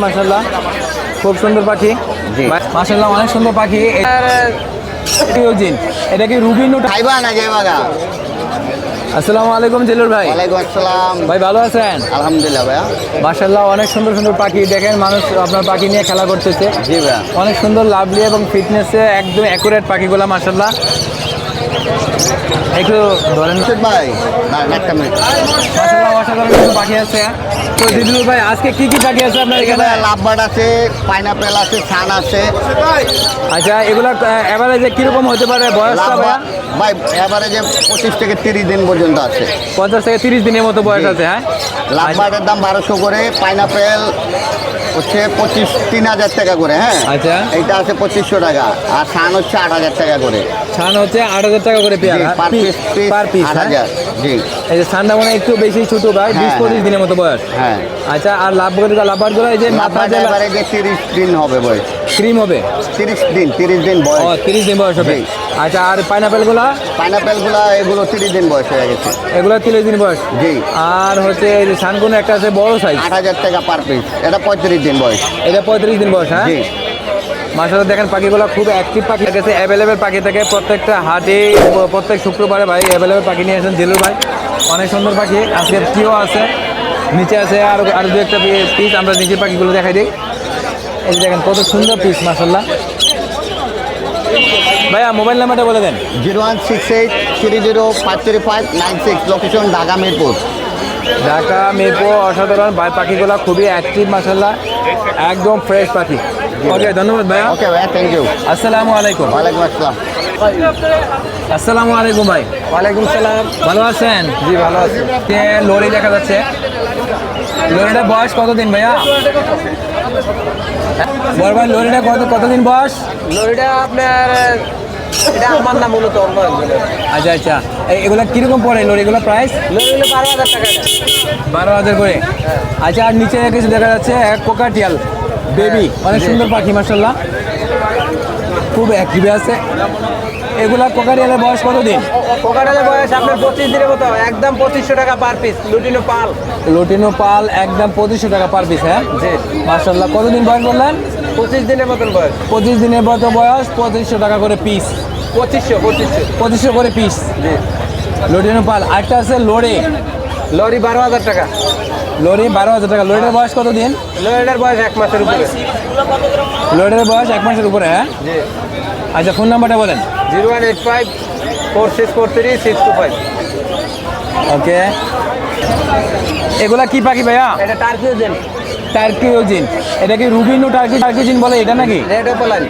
মাশাআল্লাহ খুব সুন্দর পাখি। জি মাশাআল্লাহ অনেক সুন্দর পাখি। এটা কি রুবিনো খাইবা না যাইবাগা? আসসালামু আলাইকুম জিলুর ভাই। ওয়ালাইকুম আসসালাম ভাই ভালো আছেন? আলহামদুলিল্লাহ ভাইয়া। মাশাআল্লাহ অনেক সুন্দর সুন্দর পাখি। দেখেন মানুষ আপনার পাখি নিয়ে খেলা করতেছে। জি ভাইয়া। অনেক সুন্দর লাভলি এবং ফিটনেসে একদম অ্যাকুরেট পাখিগুলো মাশাআল্লাহ। একটু ধরেন ভাই না একটা মিনিট। মাশাআল্লাহ অসাধারণ কিছু পাখি আছে। তো জিলুর ভাই আজকে কি কি পাখি আছে আপনার এখানে? লাভবার্ড আছে, পাইনাপেল আছে, সান আছে। আচ্ছা এগুলা এভারেজে কিরকম হতে পারে বয়সটা ভাইয়া? ভাই এভারেজে 25 থেকে 30 দিন পর্যন্ত আছে। 50 থেকে 30 দিনের মতো বয়স আছে। হ্যাঁ, লাভবার্ডের দাম 1200 করে, পাইনাপেল হচ্ছে 3000 টাকা করে। হ্যাঁ আচ্ছা এইটা আছে 2500 টাকা, আর সান হচ্ছে 8000 টাকা করে। ছান হচ্ছে 8000 টাকা করে pair per piece per piece 8000। জি এই যে ছানটা মনে হয় একটু বেশি ছোট ভাই, 20-25 দিনের মতো বয়স। হ্যাঁ আচ্ছা আর লাভবার গুলো এই যে মাথা লাভবার্ড যে এভারেজে 30 দিন হবে বয়স। ক্রিম হবে 30 দিন ও বয়স। 30 দিন বয়স হবে। জি। আচ্ছা আর পাইনাপেল গুলা? পাইনাপেল গুলা এগুলো 30 দিন বয়স হয়ে গেছে। এগুলো 30 দিন বয়স। জি। আর হচ্ছে এই যে ছানগুলো একটা আছে বড় সাইজ, 8000 টাকা পার পিস, এটা 35 দিন বয়স। এটা 35 দিন বয়স। হ্যাঁ জি মাশাআল্লাহ দেখেন পাখিগুলো খুব অ্যাক্টিভ পাখি গেছে, অ্যাভেলেবেল পাখি থাকে প্রত্যেকটা হাটে। প্রত্যেক শুক্রবারে ভাই অ্যাভেলেবেল পাখি নিয়ে আসেন জিলুর ভাই। অনেক সুন্দর পাখি আজকে প্রিয় আছে, নিচে আছে আর দু একটা পিস। আমরা নিচের পাখিগুলো দেখাই দিই। এই যে দেখেন কত সুন্দর পিস মাশাআল্লাহ। ভাইয়া মোবাইল নাম্বারটা বলে দেন। 0168305359 লোকেশন ঢাকা মিরপুর। ঢাকা মিরপুর। অসাধারণ ভাই পাখিগুলো খুবই অ্যাক্টিভ মাশাআল্লাহ, একদম ফ্রেশ পাখি। ওকে ধন্যবাদ ভাইয়া। ওকে ভাইয়া, থ্যাংক ইউ। আসসালামু আলাইকুম। ওয়ালাইকুম আসসালাম। আসসালামু আলাইকুম ভাই। ওয়ালাইকুম সালাম। ভালো আছেন? জি ভালো আছি। লরি দেখা যাচ্ছে, লরিটার বয়স কতদিন ভাইয়া? বড় ভাই লরিটা কতদিন বয়স? লরিটা আপনার এটা আমার নাম মূলত অন্য একজনের। আচ্ছা আচ্ছা এগুলো কিরকম পড়ে লরিগুলো প্রাইস? লরিগুলো 12,000 টাকা। 12,000 করে। আচ্ছা আর নিচে কিছু দেখা যাচ্ছে এক কোকাটিয়াল বেবি, অনেক সুন্দর পাখি মাশাআল্লাহ, খুব অ্যাক্টিভ আছে। এগুলা কোকাটিয়ালের বয়স কতদিন? কোকাটালের বয়স আপনার 25 দিনের মতো, একদম 2500 টাকা পার পিস। লুটিনো পাল। লুটিনো পাল একদম 2500 টাকা পার পিস। হ্যাঁ জি মাশাআল্লাহ। কতদিন বয়স বললেন? 25 দিনের মতন বয়স। 25 দিনের মতো বয়স, 2500 টাকা করে পিস। 2500 করে পিস। জি। লুটিনো পাল। আরেকটা আছে লরি, লরি 12,000 টাকা। লরি 12,000 টাকা। লরিটার বয়স কতদিন? লরিটার বয়স 1 মাসের উপরে। লরিটার বয়স 1 মাসের উপরে। হ্যাঁ জি। আচ্ছা ফোন নাম্বারটা বলেন। 01854643 625। ওকে এগুলা কি পাখি ভাইয়া? এটা টার্কিওজেন। টার্কিওজিন। এটা কি রুবিনো টার্কিওজিন বলে এটা নাকি? রেড ওপালারি।